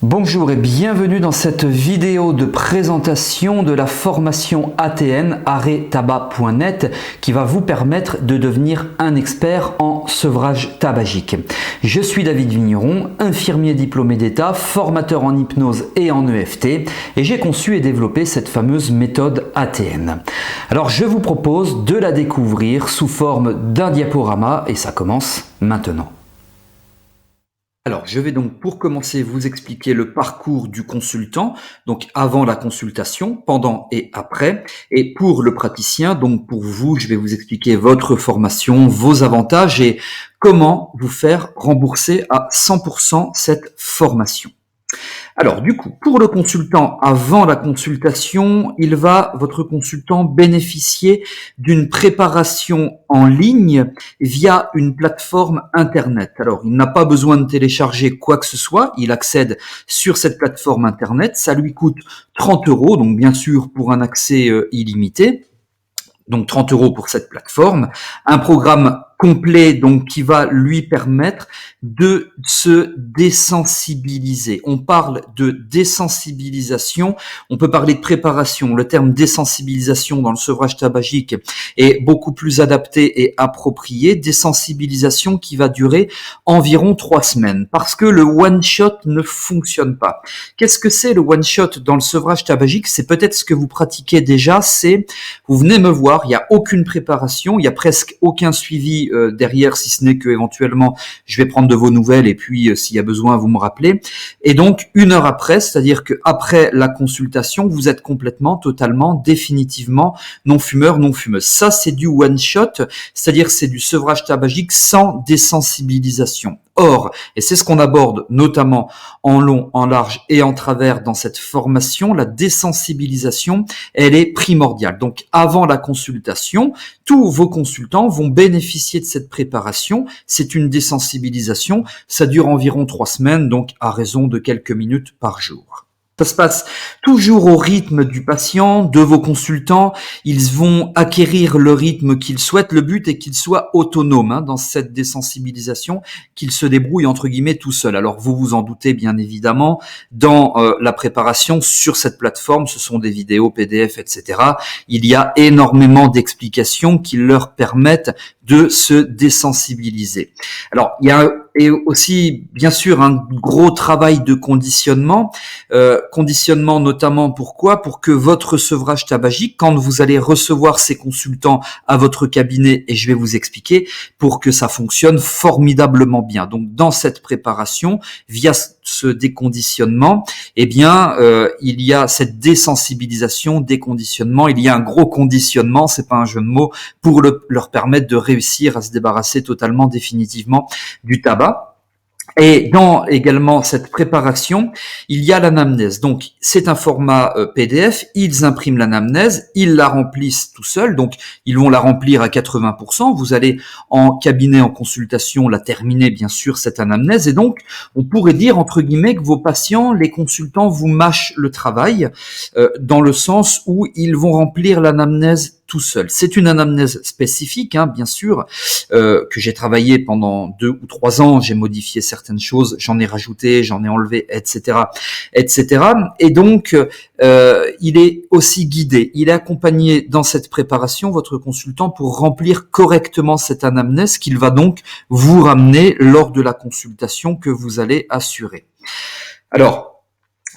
Bonjour et bienvenue dans cette vidéo de présentation de la formation ATN, arrêttabac.net, qui va vous permettre de devenir un expert en sevrage tabagique. Je suis David Vigneron, infirmier diplômé d'État, formateur en hypnose et en EFT, et j'ai conçu et développé cette fameuse méthode ATN. Alors je vous propose de la découvrir sous forme d'un diaporama et ça commence maintenant. Alors, je vais donc pour commencer vous expliquer le parcours du consultant, donc avant la consultation, pendant et après. Et pour le praticien, donc pour vous, je vais vous expliquer votre formation, vos avantages et comment vous faire rembourser à 100% cette formation. Alors, du coup, pour le consultant, avant la consultation, votre consultant, bénéficier d'une préparation en ligne via une plateforme Internet. Alors, il n'a pas besoin de télécharger quoi que ce soit. Il accède sur cette plateforme Internet. Ça lui coûte 30 €, donc bien sûr pour un accès illimité. Donc 30 € pour cette plateforme, un programme complet donc qui va lui permettre de se désensibiliser. On parle de désensibilisation, on peut parler de préparation. Le terme désensibilisation dans le sevrage tabagique est beaucoup plus adapté et approprié. Désensibilisation qui va durer environ 3 semaines parce que le one shot ne fonctionne pas. Qu'est-ce que c'est le one shot dans le sevrage tabagique? C'est peut-être ce que vous pratiquez déjà, c'est vous venez me voir, il n'y a aucune préparation, il n'y a presque aucun suivi derrière, si ce n'est que éventuellement je vais prendre de vos nouvelles et puis s'il y a besoin vous me rappelez. Et donc 1 heure après, c'est-à-dire que après la consultation, vous êtes complètement, totalement, définitivement non fumeur, non fumeuse. Ça c'est du one shot, c'est-à-dire c'est du sevrage tabagique sans désensibilisation. Or, et c'est ce qu'on aborde notamment en long, en large et en travers dans cette formation, la désensibilisation, elle est primordiale. Donc, avant la consultation, tous vos consultants vont bénéficier de cette préparation. C'est une désensibilisation. Ça dure environ 3 semaines, donc à raison de quelques minutes par jour. Ça se passe toujours au rythme du patient, de vos consultants. Ils vont acquérir le rythme qu'ils souhaitent. Le but est qu'ils soient autonomes dans cette désensibilisation, qu'ils se débrouillent entre guillemets tout seuls. Alors vous vous en doutez bien évidemment, dans la préparation sur cette plateforme, ce sont des vidéos, PDF, etc. Il y a énormément d'explications qui leur permettent de se désensibiliser. Alors il y a aussi bien sûr un gros travail de conditionnement. Conditionnement notamment pourquoi? Pour que votre sevrage tabagique, quand vous allez recevoir ces consultants à votre cabinet, et je vais vous expliquer, pour que ça fonctionne formidablement bien. Donc dans cette préparation, via ce déconditionnement, eh bien il y a cette désensibilisation, déconditionnement, il y a un gros conditionnement, c'est pas un jeu de mots, pour leur permettre de réussir à se débarrasser totalement, définitivement du tabac. Et dans également cette préparation, il y a l'anamnèse. Donc, c'est un format PDF. Ils impriment l'anamnèse, ils la remplissent tout seuls. Donc, ils vont la remplir à 80%. Vous allez en cabinet, en consultation, la terminer, bien sûr, cette anamnèse. Et donc, on pourrait dire, entre guillemets, que vos patients, les consultants, vous mâchent le travail dans le sens où ils vont remplir l'anamnèse tout seul. C'est une anamnèse spécifique, bien sûr, que j'ai travaillé pendant 2 ou 3 ans. J'ai modifié certaines choses, j'en ai rajouté, j'en ai enlevé, etc., etc. Et donc, il est aussi guidé. Il est accompagné dans cette préparation, votre consultant, pour remplir correctement cette anamnèse qu'il va donc vous ramener lors de la consultation que vous allez assurer. Alors,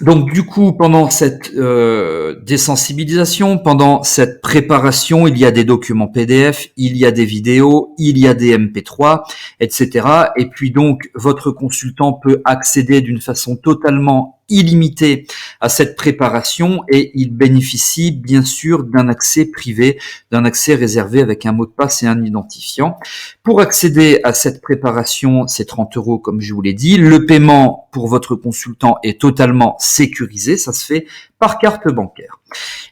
donc du coup, pendant cette désensibilisation, pendant cette préparation, il y a des documents PDF, il y a des vidéos, il y a des MP3, etc. Et puis donc, votre consultant peut accéder d'une façon totalement illimitée à cette préparation et il bénéficie bien sûr d'un accès privé, d'un accès réservé avec un mot de passe et un identifiant. Pour accéder à cette préparation, c'est 30 € comme je vous l'ai dit. Le paiement pour votre consultant est totalement sécurisé, ça se fait par carte bancaire.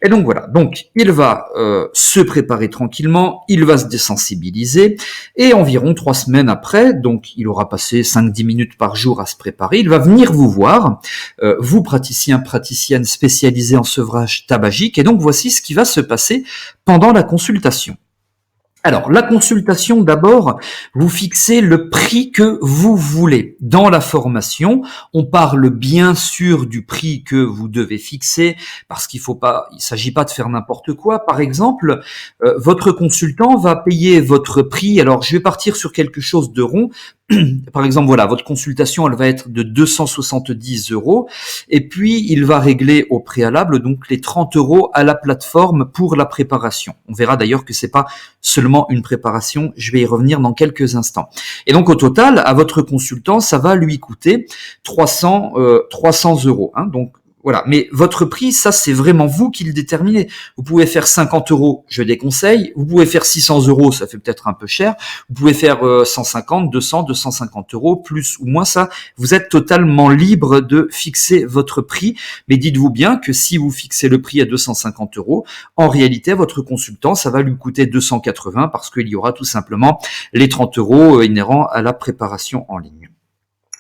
Et donc voilà, donc il va se préparer tranquillement, il va se désensibiliser et environ 3 semaines après, donc il aura passé 5-10 minutes par jour à se préparer, il va venir vous voir, vous praticiens, praticiennes spécialisés en sevrage tabagique, et donc voici ce qui va se passer pendant la consultation. Alors, la consultation, d'abord, vous fixez le prix que vous voulez. Dans la formation, on parle bien sûr du prix que vous devez fixer, parce il s'agit pas de faire n'importe quoi. Par exemple, votre consultant va payer votre prix. Alors, je vais partir sur quelque chose de rond. Par exemple, voilà, votre consultation, elle va être de 270 €. Et puis, il va régler au préalable, donc, les 30 € à la plateforme pour la préparation. On verra d'ailleurs que c'est pas seulement une préparation. Je vais y revenir dans quelques instants. Et donc, au total, à votre consultant, ça va lui coûter 300 €. Hein. Donc, voilà. Mais votre prix, ça, c'est vraiment vous qui le déterminez. Vous pouvez faire 50 €, je déconseille. Vous pouvez faire 600 €, ça fait peut-être un peu cher. Vous pouvez faire 150, 200, 250 €, plus ou moins ça. Vous êtes totalement libre de fixer votre prix. Mais dites-vous bien que si vous fixez le prix à 250 €, en réalité, votre consultant, ça va lui coûter 280 parce qu'il y aura tout simplement les 30 € inhérents à la préparation en ligne.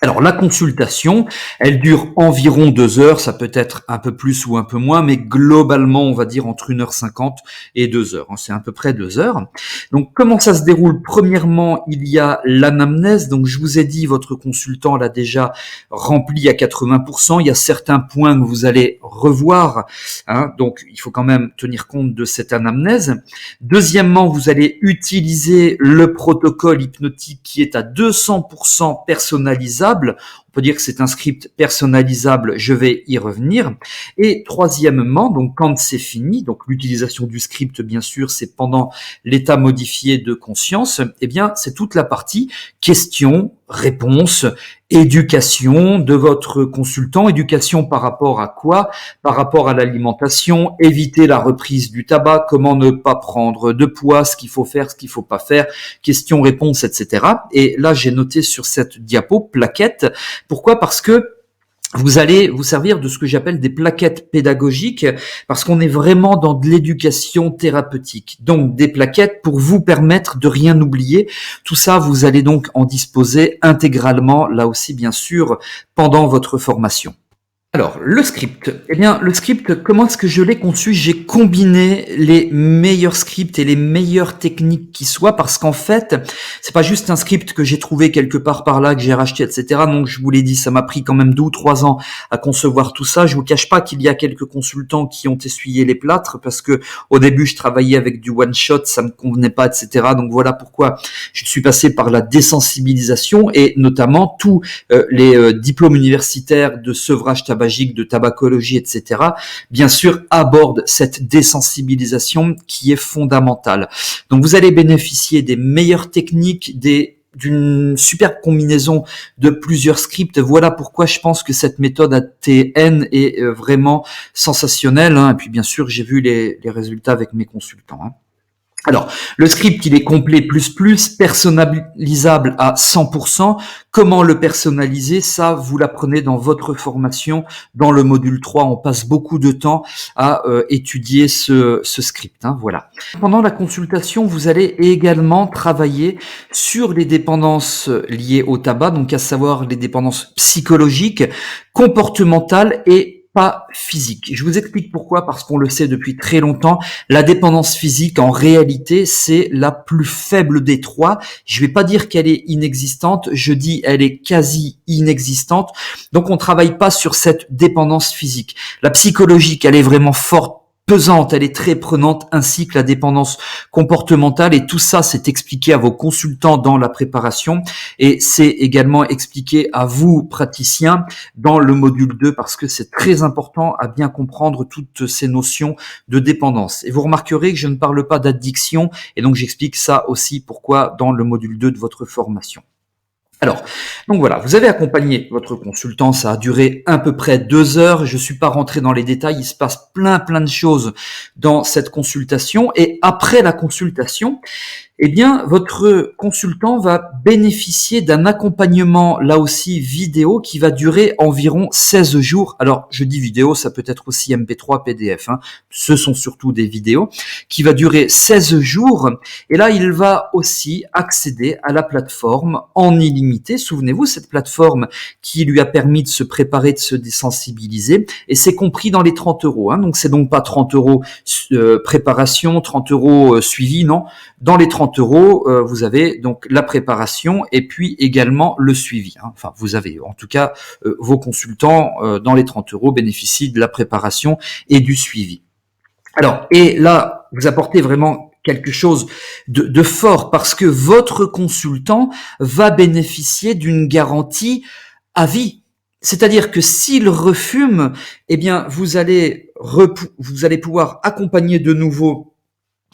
Alors la consultation, elle dure environ 2 heures, ça peut être un peu plus ou un peu moins, mais globalement on va dire entre 1h50 et 2 heures, hein, c'est à peu près 2 heures. Donc comment ça se déroule? Premièrement, il y a l'anamnèse, donc je vous ai dit votre consultant l'a déjà rempli à 80%, il y a certains points que vous allez revoir, hein, donc il faut quand même tenir compte de cette anamnèse. Deuxièmement, vous allez utiliser le protocole hypnotique qui est à 200% personnalisable. On peut dire que c'est un script personnalisable, je vais y revenir. Et troisièmement, donc quand c'est fini, donc l'utilisation du script, bien sûr, c'est pendant l'état modifié de conscience, eh bien, c'est toute la partie questions, réponses, éducation de votre consultant. Éducation par rapport à quoi? Par rapport à l'alimentation, éviter la reprise du tabac, comment ne pas prendre de poids, ce qu'il faut faire, ce qu'il faut pas faire, questions, réponses, etc. Et là, j'ai noté sur cette diapo plaquette. Pourquoi? Parce que vous allez vous servir de ce que j'appelle des plaquettes pédagogiques parce qu'on est vraiment dans de l'éducation thérapeutique. Donc des plaquettes pour vous permettre de rien oublier. Tout ça, vous allez donc en disposer intégralement, là aussi bien sûr, pendant votre formation. Alors, le script. Eh bien, le script, comment est-ce que je l'ai conçu? J'ai combiné les meilleurs scripts et les meilleures techniques qui soient parce qu'en fait, c'est pas juste un script que j'ai trouvé quelque part par là, que j'ai racheté, etc. Donc, je vous l'ai dit, ça m'a pris quand même 2 ou 3 ans à concevoir tout ça. Je vous cache pas qu'il y a quelques consultants qui ont essuyé les plâtres parce que au début, je travaillais avec du one shot, ça me convenait pas, etc. Donc, voilà pourquoi je suis passé par la désensibilisation et notamment tous les diplômes universitaires de sevrage tabagique, de tabacologie, etc., bien sûr, aborde cette désensibilisation qui est fondamentale. Donc, vous allez bénéficier des meilleures techniques, d'une superbe combinaison de plusieurs scripts. Voilà pourquoi je pense que cette méthode ATN est vraiment sensationnelle. Hein. Et puis, bien sûr, j'ai vu les résultats avec mes consultants. Hein. Alors, le script, il est complet plus, personnalisable à 100%. Comment le personnaliser? Ça, vous l'apprenez dans votre formation. Dans le module 3, on passe beaucoup de temps à étudier ce script. Hein, voilà. Pendant la consultation, vous allez également travailler sur les dépendances liées au tabac, donc à savoir les dépendances psychologiques, comportementales et pas physique. Je vous explique pourquoi, parce qu'on le sait depuis très longtemps, la dépendance physique, en réalité, c'est la plus faible des trois. Je vais pas dire qu'elle est inexistante, je dis elle est quasi inexistante. Donc on travaille pas sur cette dépendance physique. La psychologique, elle est vraiment forte, pesante, elle est très prenante, ainsi que la dépendance comportementale, et tout ça c'est expliqué à vos consultants dans la préparation et c'est également expliqué à vous praticiens dans le module 2 parce que c'est très important à bien comprendre toutes ces notions de dépendance. Et vous remarquerez que je ne parle pas d'addiction et donc j'explique ça aussi pourquoi dans le module 2 de votre formation. Alors, donc voilà, vous avez accompagné votre consultant, ça a duré à peu près 2 heures, je suis pas rentré dans les détails, il se passe plein de choses dans cette consultation, et après la consultation, eh bien, votre consultant va bénéficier d'un accompagnement, là aussi vidéo, qui va durer environ 16 jours. Alors, je dis vidéo, ça peut être aussi MP3, PDF, hein. Ce sont surtout des vidéos, qui va durer 16 jours. Et là, il va aussi accéder à la plateforme en illimité illimité. Souvenez-vous, cette plateforme qui lui a permis de se préparer, de se désensibiliser, et c'est compris dans les 30 €. Donc c'est donc pas 30 € préparation, 30 € suivi, non. Dans les 30 €, vous avez donc la préparation et puis également le suivi. Enfin, vous avez en tout cas vos consultants dans les 30 € bénéficient de la préparation et du suivi. Alors, et là, vous apportez vraiment quelque chose de fort parce que votre consultant va bénéficier d'une garantie à vie. C'est-à-dire que s'il refume, eh bien, vous allez pouvoir accompagner de nouveau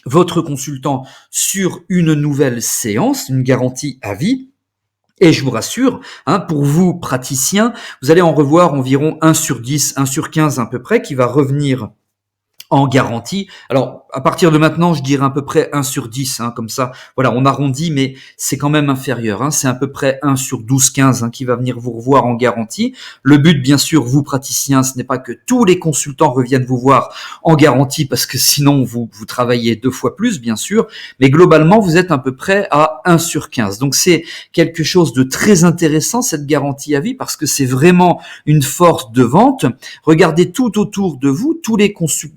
votre consultant sur une nouvelle séance, une garantie à vie. Et je vous rassure, pour vous praticiens, vous allez en revoir environ 1 sur 10, 1 sur 15 à peu près, qui va revenir en garantie. Alors, à partir de maintenant, je dirais à peu près 1 sur 10, comme ça. Voilà, on arrondit, mais c'est quand même inférieur. C'est à peu près 1 sur 12, 15 qui va venir vous revoir en garantie. Le but, bien sûr, vous praticiens, ce n'est pas que tous les consultants reviennent vous voir en garantie, parce que sinon, vous travaillez 2 fois plus, bien sûr. Mais globalement, vous êtes à peu près à 1 sur 15. Donc, c'est quelque chose de très intéressant, cette garantie à vie, parce que c'est vraiment une force de vente. Regardez tout autour de vous, tous les consultants,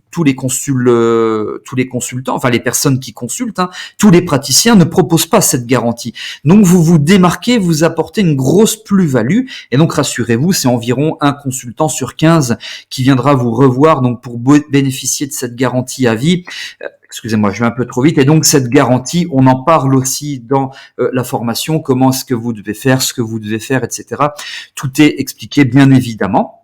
enfin les personnes qui consultent, tous les praticiens ne proposent pas cette garantie. Donc vous vous démarquez, vous apportez une grosse plus-value, et donc rassurez-vous, c'est environ un consultant sur 15 qui viendra vous revoir donc pour bénéficier de cette garantie à vie. Excusez-moi, je vais un peu trop vite. Et donc cette garantie, on en parle aussi dans la formation, comment est-ce que vous devez faire, ce que vous devez faire, etc. Tout est expliqué bien évidemment.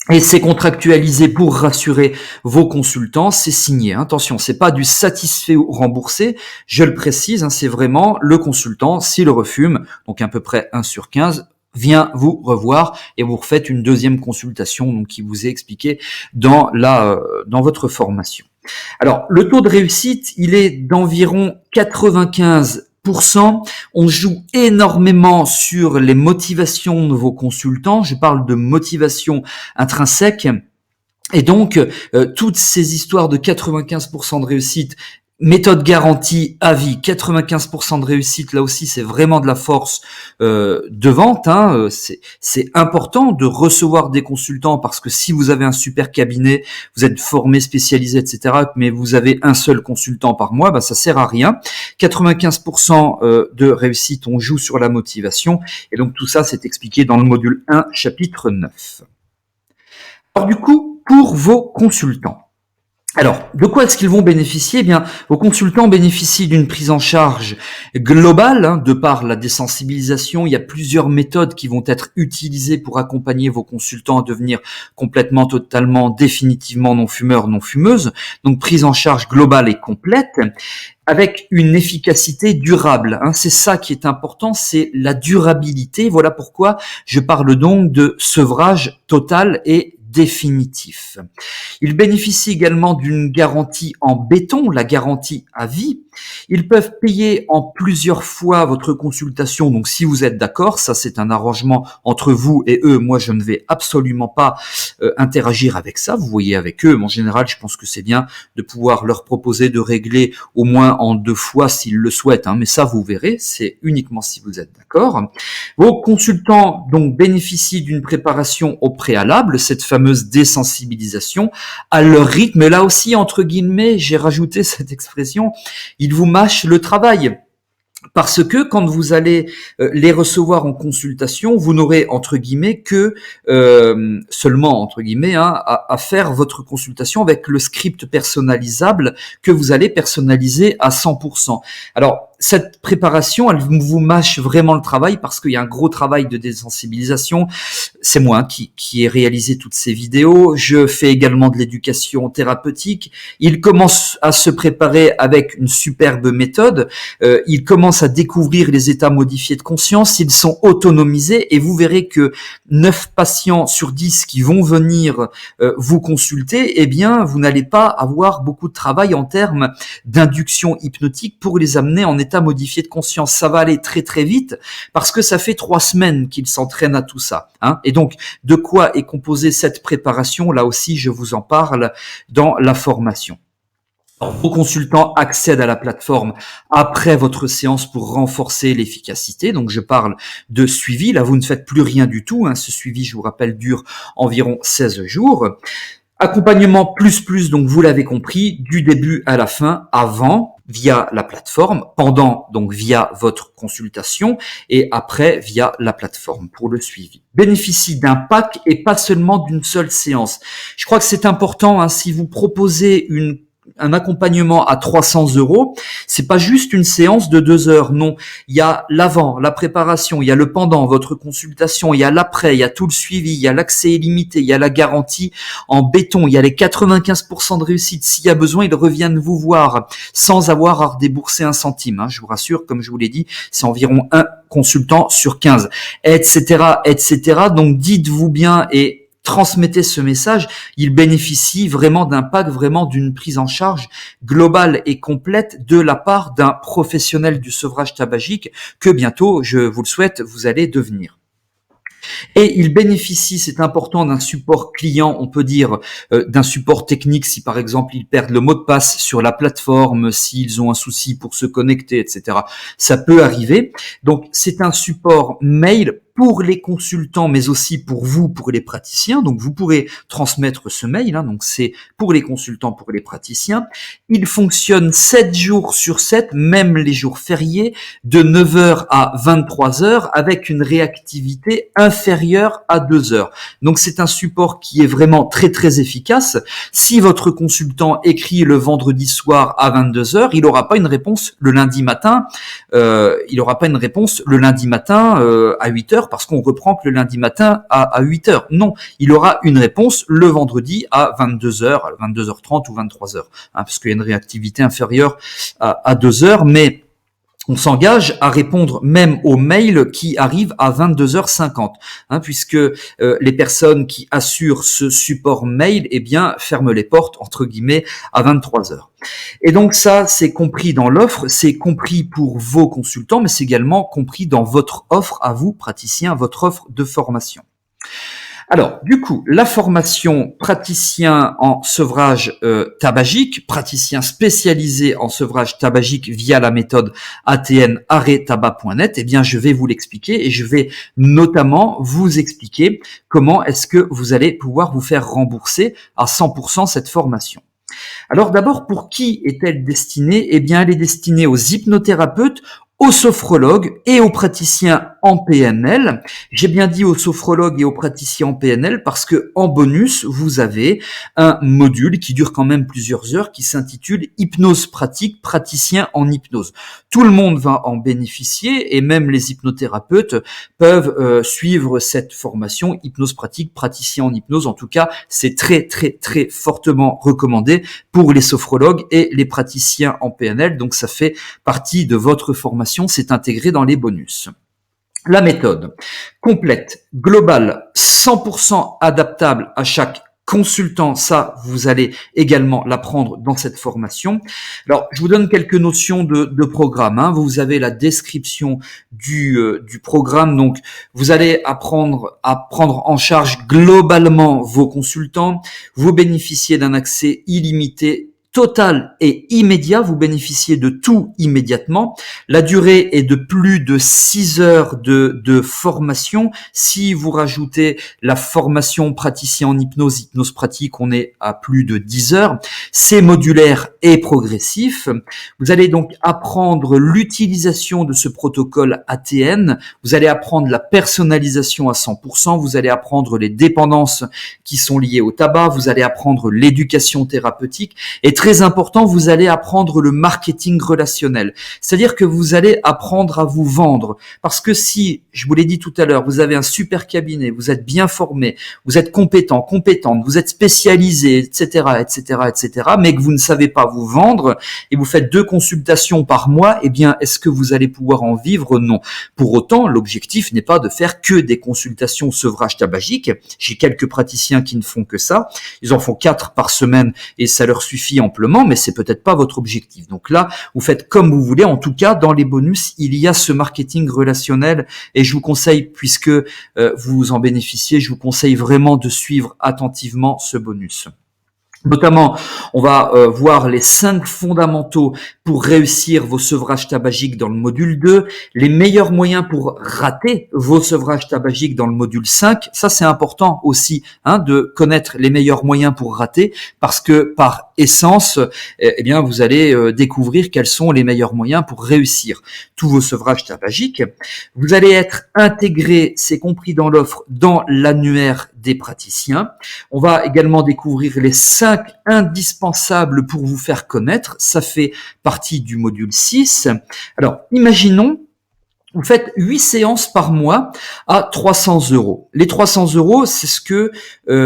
Et c'est contractualisé pour rassurer vos consultants, c'est signé. Attention, c'est pas du satisfait ou remboursé, je le précise, c'est vraiment le consultant, s'il refume, donc à peu près 1 sur 15, vient vous revoir et vous refaites une deuxième consultation, donc qui vous est expliqué dans votre formation. Alors, le taux de réussite, il est d'environ 95%. On joue énormément sur les motivations de vos consultants. Je parle de motivation intrinsèque. Et donc, toutes ces histoires de 95% de réussite, méthode garantie à vie, 95% de réussite, là aussi c'est vraiment de la force de vente. C'est important de recevoir des consultants, parce que si vous avez un super cabinet, vous êtes formé, spécialisé, etc., mais vous avez un seul consultant par mois, ça sert à rien. 95% de réussite, on joue sur la motivation, et donc tout ça c'est expliqué dans le module 1, chapitre 9. Alors du coup, pour vos consultants, alors, de quoi est-ce qu'ils vont bénéficier ? Eh bien, vos consultants bénéficient d'une prise en charge globale, de par la désensibilisation. Il y a plusieurs méthodes qui vont être utilisées pour accompagner vos consultants à devenir complètement, totalement, définitivement non-fumeurs, non-fumeuses. Donc, prise en charge globale et complète, avec une efficacité durable. C'est ça qui est important, c'est la durabilité. Voilà pourquoi je parle donc de sevrage total et définitif. Ils bénéficient également d'une garantie en béton, la garantie à vie. Ils peuvent payer en plusieurs fois votre consultation, donc si vous êtes d'accord, ça c'est un arrangement entre vous et eux. Moi je ne vais absolument pas interagir avec ça, vous voyez avec eux. En général, je pense que c'est bien de pouvoir leur proposer de régler au moins en 2 fois s'ils le souhaitent, mais ça vous verrez, c'est uniquement si vous êtes d'accord. Vos consultants donc bénéficient d'une préparation au préalable, cette fameuse désensibilisation à leur rythme. Et là aussi, entre guillemets, j'ai rajouté cette expression, ils vous mâchent le travail. Parce que quand vous allez les recevoir en consultation, vous n'aurez entre guillemets que seulement entre guillemets à faire votre consultation avec le script personnalisable que vous allez personnaliser à 100%. Alors cette préparation, elle vous mâche vraiment le travail, parce qu'il y a un gros travail de désensibilisation. C'est moi qui ai réalisé toutes ces vidéos. Je fais également de l'éducation thérapeutique. Il commence à se préparer avec une superbe méthode. Il commence à découvrir les états modifiés de conscience. Ils sont autonomisés, et vous verrez que 9 patients sur 10 qui vont venir vous consulter, eh bien, vous n'allez pas avoir beaucoup de travail en termes d'induction hypnotique pour les amener en état modifié de conscience. Ça va aller très très vite, parce que ça fait 3 semaines qu'ils s'entraînent à tout ça. Et donc, de quoi est composée cette préparation ? Là aussi, je vous en parle dans la formation. Alors, vos consultants accèdent à la plateforme après votre séance pour renforcer l'efficacité. Donc, je parle de suivi. Là, vous ne faites plus rien du tout, hein. Ce suivi, je vous rappelle, dure environ 16 jours. Accompagnement plus, donc vous l'avez compris, du début à la fin, avant via la plateforme, pendant donc via votre consultation et après via la plateforme pour le suivi. Bénéficie d'un pack et pas seulement d'une seule séance. Je crois que c'est important, hein, si vous proposez un accompagnement à 300 €, c'est pas juste une séance de 2 heures, non. Il y a l'avant, la préparation, il y a le pendant, votre consultation, il y a l'après, il y a tout le suivi, il y a l'accès illimité, il y a la garantie en béton, il y a les 95% de réussite. S'il y a besoin, ils reviennent vous voir sans avoir à redébourser un centime, hein. Je vous rassure, comme je vous l'ai dit, c'est environ un consultant sur 15, etc., etc. Donc, dites-vous bien et transmettez ce message, il bénéficie vraiment d'un pack, vraiment d'une prise en charge globale et complète de la part d'un professionnel du sevrage tabagique que bientôt, je vous le souhaite, vous allez devenir. Et il bénéficie, c'est important, d'un support client, on peut dire d'un support technique si par exemple ils perdent le mot de passe sur la plateforme, s'ils ont un souci pour se connecter, etc. Ça peut arriver. Donc c'est un support mail pour les consultants, mais aussi pour vous, pour les praticiens. Donc vous pourrez transmettre ce mail, hein, donc c'est pour les consultants, pour les praticiens. Il fonctionne 7 jours sur 7, même les jours fériés, de 9 heures à 23 heures, avec une réactivité inférieure à 2 heures. Donc c'est un support qui est vraiment très efficace. Si votre consultant écrit le vendredi soir à 22 heures, il n'aura pas une réponse le lundi matin. À 8 heures parce qu'on reprend que le lundi matin à 8 heures. Non, il aura une réponse le vendredi à 22 heures, 22h30 ou 23 heures, hein, parce qu'il y a une réactivité inférieure à 2 heures, mais on s'engage à répondre même aux mails qui arrivent à 22h50, hein, puisque les personnes qui assurent ce support mail, eh bien, ferment les portes, entre guillemets, à 23 heures. Et donc ça, c'est compris dans l'offre, c'est compris pour vos consultants, mais c'est également compris dans votre offre à vous, praticiens, votre offre de formation. Alors, du coup, la formation praticien en sevrage tabagique, praticien spécialisé en sevrage tabagique via la méthode ATN arrêttabac.net, eh bien, je vais vous l'expliquer et je vais notamment vous expliquer comment est-ce que vous allez pouvoir vous faire rembourser à 100% cette formation. Alors d'abord, pour qui est-elle destinée? Eh bien, elle est destinée aux hypnothérapeutes, aux sophrologues et aux praticiens en PNL. J'ai bien dit aux sophrologues et aux praticiens en PNL parce que en bonus, vous avez un module qui dure quand même plusieurs heures qui s'intitule Hypnose pratique, praticien en hypnose. Tout le monde va en bénéficier et même les hypnothérapeutes peuvent suivre cette formation Hypnose pratique, praticien en hypnose. En tout cas, c'est très fortement recommandé pour les sophrologues et les praticiens en PNL. Donc ça fait partie de votre formation, c'est intégré dans les bonus. La méthode complète, globale, 100% adaptable à chaque consultant, ça, vous allez également l'apprendre dans cette formation. Alors, je vous donne quelques notions de programme, hein. Vous avez la description du programme. Donc, vous allez apprendre à prendre en charge globalement vos consultants. Vous bénéficiez d'un accès illimité, total et immédiat, vous bénéficiez de tout immédiatement. La durée est de plus de 6 heures de formation. Si vous rajoutez la formation praticien en hypnose, hypnose pratique, on est à plus de 10 heures. C'est modulaire et progressif. Vous allez donc apprendre l'utilisation de ce protocole ATN. Vous allez apprendre la personnalisation à 100%. Vous allez apprendre les dépendances qui sont liées au tabac. Vous allez apprendre l'éducation thérapeutique. Et très important, vous allez apprendre le marketing relationnel. C'est-à-dire que vous allez apprendre à vous vendre. Parce que si, je vous l'ai dit tout à l'heure, vous avez un super cabinet, vous êtes bien formé, vous êtes compétent, compétente, vous êtes spécialisé, etc., mais que vous ne savez pas vous vendre et vous faites 2 consultations par mois, eh bien, est-ce que vous allez pouvoir en vivre? Non. Pour autant, l'objectif n'est pas de faire que des consultations sevrage tabagique. J'ai quelques praticiens qui ne font que ça. Ils en font 4 par semaine et ça leur suffit amplement, mais c'est peut-être pas votre objectif. Donc là, vous faites comme vous voulez. En tout cas, dans les bonus, il y a ce marketing relationnel et je vous conseille, puisque vous en bénéficiez, je vous conseille vraiment de suivre attentivement ce bonus. Notamment, on va voir les 5 fondamentaux pour réussir vos sevrages tabagiques dans le module 2, les meilleurs moyens pour rater vos sevrages tabagiques dans le module 5. Ça, c'est important aussi de connaître les meilleurs moyens pour rater, parce que par essence, eh bien, vous allez découvrir quels sont les meilleurs moyens pour réussir tous vos sevrages tabagiques. Vous allez être intégré, c'est compris dans l'offre, dans l'annuaire des praticiens. On va également découvrir les 5 indispensables pour vous faire connaître. Ça fait partie du module 6. Alors, imaginons, vous faites 8 séances par mois à 300 €. Les 300 €, c'est ce que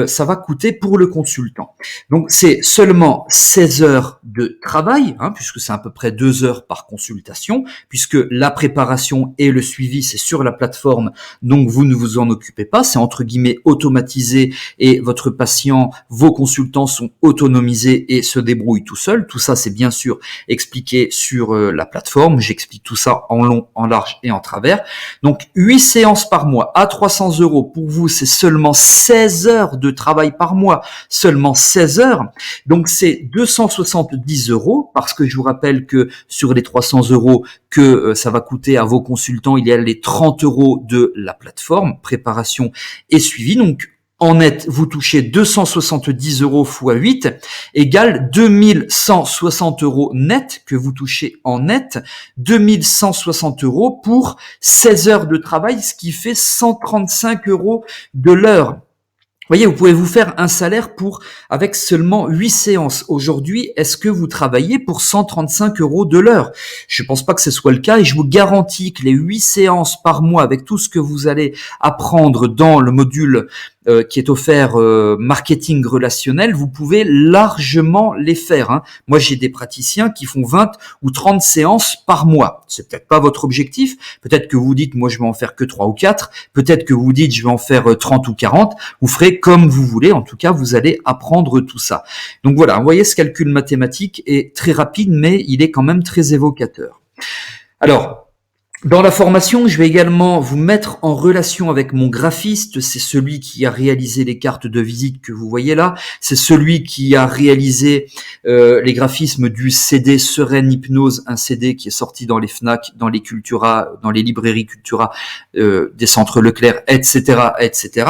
ça va coûter pour le consultant. Donc, c'est seulement 16 heures de travail, puisque c'est à peu près 2 heures par consultation, puisque la préparation et le suivi, c'est sur la plateforme, donc vous ne vous en occupez pas, c'est entre guillemets automatisé et votre patient, vos consultants sont autonomisés et se débrouillent tout seuls. Tout ça, c'est bien sûr expliqué sur la plateforme. J'explique tout ça en long, en large et en travers. Donc 8 séances par mois à 300 € pour vous, c'est seulement 16 heures de travail par mois, seulement 16 heures. Donc c'est 270 € parce que je vous rappelle que sur les 300 € que ça va coûter à vos consultants, il y a les 30 € de la plateforme, préparation et suivi. Donc en net, vous touchez 270 € fois 8 égale 2160 € net que vous touchez en net, 2160 € pour 16 heures de travail, ce qui fait 135 € de l'heure. Vous voyez, vous pouvez vous faire un salaire avec seulement 8 séances. Aujourd'hui, est-ce que vous travaillez pour 135 € de l'heure? Je ne pense pas que ce soit le cas et je vous garantis que les 8 séances par mois avec tout ce que vous allez apprendre dans le module qui est offert marketing relationnel, vous pouvez largement les faire. Moi, j'ai des praticiens qui font 20 ou 30 séances par mois. C'est peut-être pas votre objectif. Peut-être que vous dites, moi, je vais en faire que 3 ou 4. Peut-être que vous dites, je vais en faire 30 ou 40. Vous ferez comme vous voulez. En tout cas, vous allez apprendre tout ça. Donc voilà, vous voyez, ce calcul mathématique est très rapide, mais il est quand même très évocateur. Alors, dans la formation, je vais également vous mettre en relation avec mon graphiste. C'est celui qui a réalisé les cartes de visite que vous voyez là. C'est celui qui a réalisé les graphismes du CD Sereine Hypnose, un CD qui est sorti dans les Fnac, dans les Cultura, dans les librairies Cultura, des centres Leclerc, etc., etc.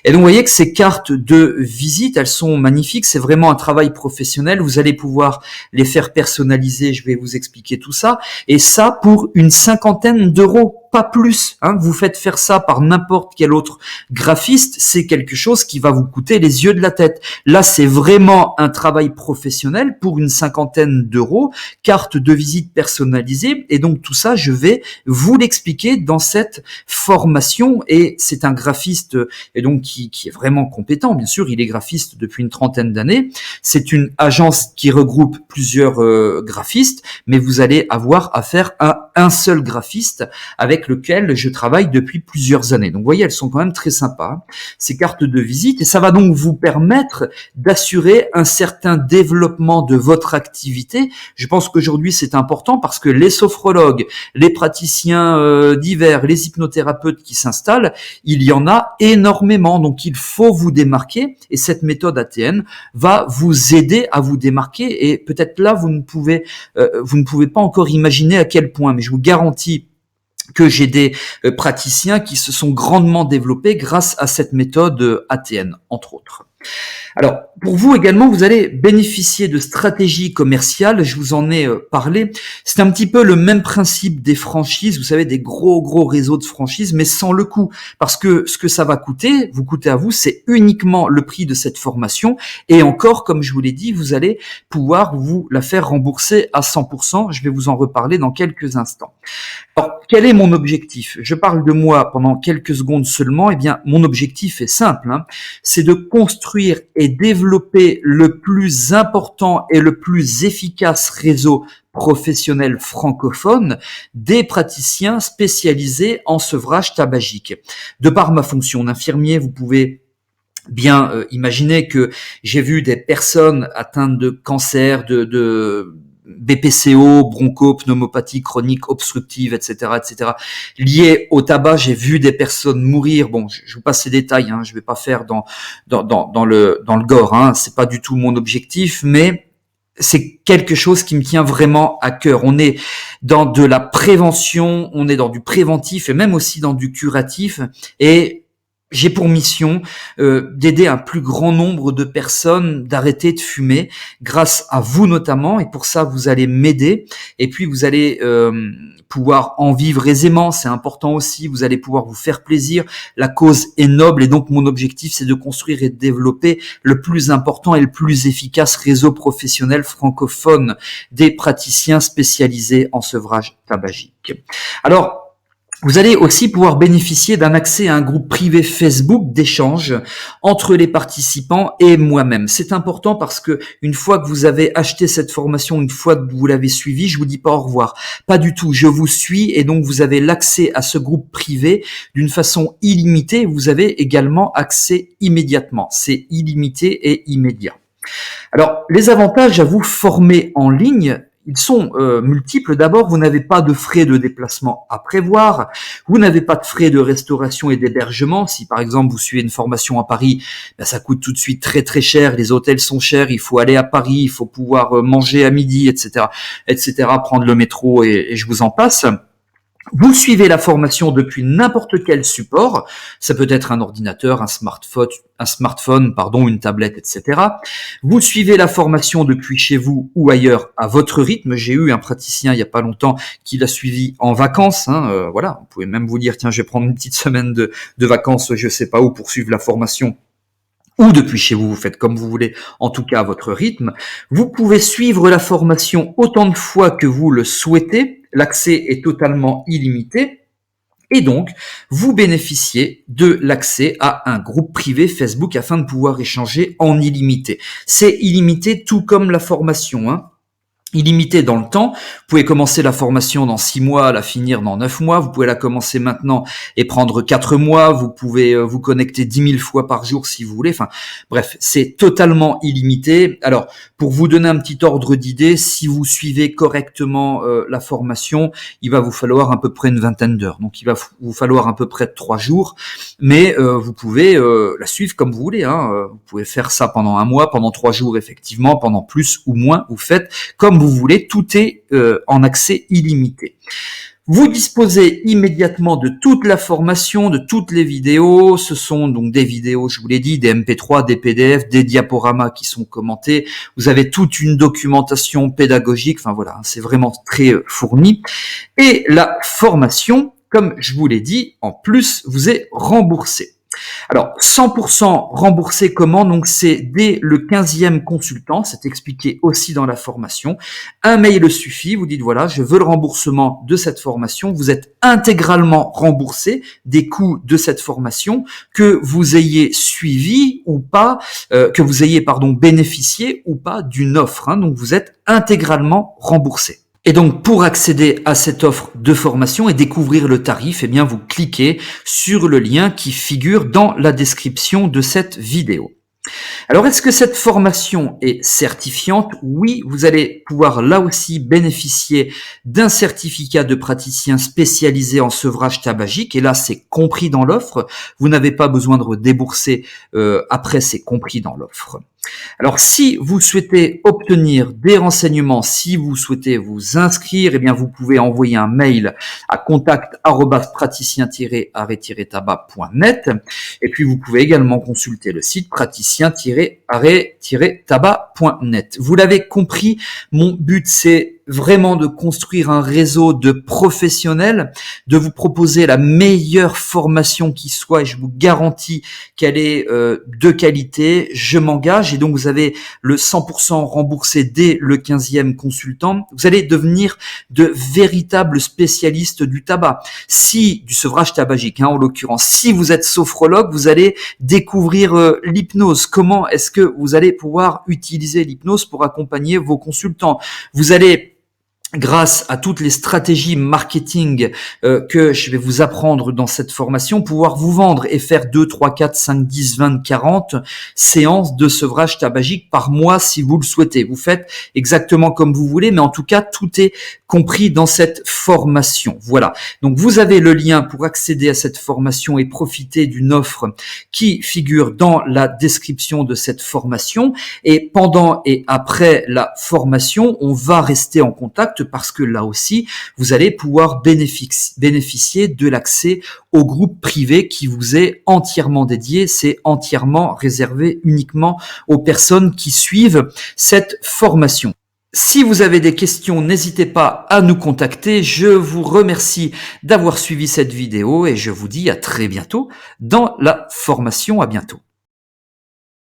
Et donc, vous voyez que ces cartes de visite, elles sont magnifiques. C'est vraiment un travail professionnel. Vous allez pouvoir les faire personnaliser. Je vais vous expliquer tout ça. Et ça, pour une 50aine d'euros, pas plus. Vous faites faire ça par n'importe quel autre graphiste, c'est quelque chose qui va vous coûter les yeux de la tête. Là, c'est vraiment un travail professionnel pour une 50aine d'euros, carte de visite personnalisée, et donc tout ça, je vais vous l'expliquer dans cette formation. Et c'est un graphiste et donc qui est vraiment compétent. Bien sûr, il est graphiste depuis une 30aine d'années. C'est une agence qui regroupe plusieurs graphistes, mais vous allez avoir affaire à un seul graphiste avec lequel je travaille depuis plusieurs années. Donc vous voyez, elles sont quand même très sympas, ces cartes de visite, et ça va donc vous permettre d'assurer un certain développement de votre activité. Je pense qu'aujourd'hui c'est important parce que les sophrologues, les praticiens divers, les hypnothérapeutes qui s'installent, il y en a énormément, donc il faut vous démarquer, et cette méthode ATN va vous aider à vous démarquer. Et peut-être là vous ne pouvez pas encore imaginer à quel point, mais je vous garantis que j'ai des praticiens qui se sont grandement développés grâce à cette méthode ATN, entre autres. Alors, pour vous également, vous allez bénéficier de stratégies commerciales, je vous en ai parlé. C'est un petit peu le même principe des franchises, vous savez, des gros réseaux de franchises, mais sans le coût. Parce que ce que ça va vous coûter à vous, c'est uniquement le prix de cette formation. Et encore, comme je vous l'ai dit, vous allez pouvoir vous la faire rembourser à 100%. Je vais vous en reparler dans quelques instants. Alors, quel est mon objectif? Je parle de moi pendant quelques secondes seulement. Eh bien, mon objectif est simple, c'est de construire et développer le plus important et le plus efficace réseau professionnel francophone des praticiens spécialisés en sevrage tabagique. De par ma fonction d'infirmier, vous pouvez bien imaginer que j'ai vu des personnes atteintes de cancer, BPCO, broncho, pneumopathie chronique, obstructive, etc., etc., liées au tabac. J'ai vu des personnes mourir. Bon, je vous passe ces détails, hein, je vais pas faire dans le gore, hein, c'est pas du tout mon objectif, mais c'est quelque chose qui me tient vraiment à cœur. On est dans de la prévention, on est dans du préventif et même aussi dans du curatif. Et j'ai pour mission d'aider un plus grand nombre de personnes d'arrêter de fumer, grâce à vous notamment. Et pour ça, vous allez m'aider. Et puis, vous allez pouvoir en vivre aisément. C'est important aussi. Vous allez pouvoir vous faire plaisir. La cause est noble. Et donc, mon objectif, c'est de construire et de développer le plus important et le plus efficace réseau professionnel francophone des praticiens spécialisés en sevrage tabagique. Alors, vous allez aussi pouvoir bénéficier d'un accès à un groupe privé Facebook d'échange entre les participants et moi-même. C'est important parce que une fois que vous avez acheté cette formation, une fois que vous l'avez suivie, je vous dis pas au revoir. Pas du tout. Je vous suis et donc vous avez l'accès à ce groupe privé d'une façon illimitée. Vous avez également accès immédiatement. C'est illimité et immédiat. Alors, les avantages à vous former en ligne, ils sont multiples. D'abord, vous n'avez pas de frais de déplacement à prévoir. Vous n'avez pas de frais de restauration et d'hébergement. Si par exemple vous suivez une formation à Paris, ben, ça coûte tout de suite très très cher. Les hôtels sont chers. Il faut aller à Paris, il faut pouvoir manger à midi, etc., etc. Prendre le métro et je vous en passe. Vous suivez la formation depuis n'importe quel support, ça peut être un ordinateur, un smartphone, une tablette, etc. Vous suivez la formation depuis chez vous ou ailleurs à votre rythme. J'ai eu un praticien il y a pas longtemps qui l'a suivi en vacances. Voilà, vous pouvez même vous dire tiens, je vais prendre une petite semaine de vacances, je sais pas où, pour suivre la formation. Ou depuis chez vous, vous faites comme vous voulez, en tout cas à votre rythme. Vous pouvez suivre la formation autant de fois que vous le souhaitez. L'accès est totalement illimité. Et donc, vous bénéficiez de l'accès à un groupe privé Facebook afin de pouvoir échanger en illimité. C'est illimité tout comme la formation, hein. Illimité dans le temps. Vous pouvez commencer la formation dans 6 mois, la finir dans 9 mois. Vous pouvez la commencer maintenant et prendre 4 mois. Vous pouvez vous connecter 10 000 fois par jour si vous voulez. Enfin, bref, c'est totalement illimité. Alors, pour vous donner un petit ordre d'idée, si vous suivez correctement la formation, il va vous falloir à peu près une vingtaine d'heures. Donc, il va vous falloir à peu près 3 jours. Mais vous pouvez la suivre comme vous voulez, hein. Vous pouvez faire ça pendant 1 mois, pendant 3 jours effectivement, pendant plus ou moins. Vous faites comme vous voulez, tout est en accès illimité. Vous disposez immédiatement de toute la formation, de toutes les vidéos. Ce sont donc des vidéos, je vous l'ai dit, des MP3, des PDF, des diaporamas qui sont commentés. Vous avez toute une documentation pédagogique. Enfin voilà, c'est vraiment très fourni. Et la formation, comme je vous l'ai dit, en plus, vous est remboursée. Alors, 100% remboursé comment? Donc, c'est dès le 15e consultant, c'est expliqué aussi dans la formation. Un mail suffit, vous dites voilà, je veux le remboursement de cette formation. Vous êtes intégralement remboursé des coûts de cette formation, que vous ayez suivi ou pas, que vous ayez, bénéficié ou pas d'une offre, hein. Donc, vous êtes intégralement remboursé. Et donc, pour accéder à cette offre de formation et découvrir le tarif, eh bien, vous cliquez sur le lien qui figure dans la description de cette vidéo. Alors, est-ce que cette formation est certifiante? Oui, vous allez pouvoir là aussi bénéficier d'un certificat de praticien spécialisé en sevrage tabagique. Et là, c'est compris dans l'offre. Vous n'avez pas besoin de redébourser après, c'est compris dans l'offre. Alors, si vous souhaitet obtenir des renseignements, si vous souhaitez vous inscrire, eh bien, vous pouvez envoyer un mail à contact@praticien-arrêt-tabac.net. Et puis, vous pouvez également consulter le site praticien-arrêt-tabac.net. Vous l'avez compris, mon but, c'est vraiment de construire un réseau de professionnels, de vous proposer la meilleure formation qui soit, et je vous garantis qu'elle est de qualité. Je m'engage, et donc vous avez le 100% remboursé dès le 15e consultant. Vous allez devenir de véritables spécialistes du tabac, du sevrage tabagique, hein, en l'occurrence. Si vous êtes sophrologue, vous allez découvrir l'hypnose. Comment est-ce que vous allez pouvoir utiliser l'hypnose pour accompagner vos consultants? Vous allez grâce à toutes les stratégies marketing que je vais vous apprendre dans cette formation, pouvoir vous vendre et faire 2, 3, 4, 5, 10, 20, 40 séances de sevrage tabagique par mois si vous le souhaitez. Vous faites exactement comme vous voulez, mais en tout cas, tout est compris dans cette formation. Voilà. Donc, vous avez le lien pour accéder à cette formation et profiter d'une offre qui figure dans la description de cette formation. Et pendant et après la formation, on va rester en contact parce que là aussi, vous allez pouvoir bénéficier de l'accès au groupe privé qui vous est entièrement dédié. C'est entièrement réservé uniquement aux personnes qui suivent cette formation. Si vous avez des questions, n'hésitez pas à nous contacter. Je vous remercie d'avoir suivi cette vidéo et je vous dis à très bientôt dans la formation. À bientôt.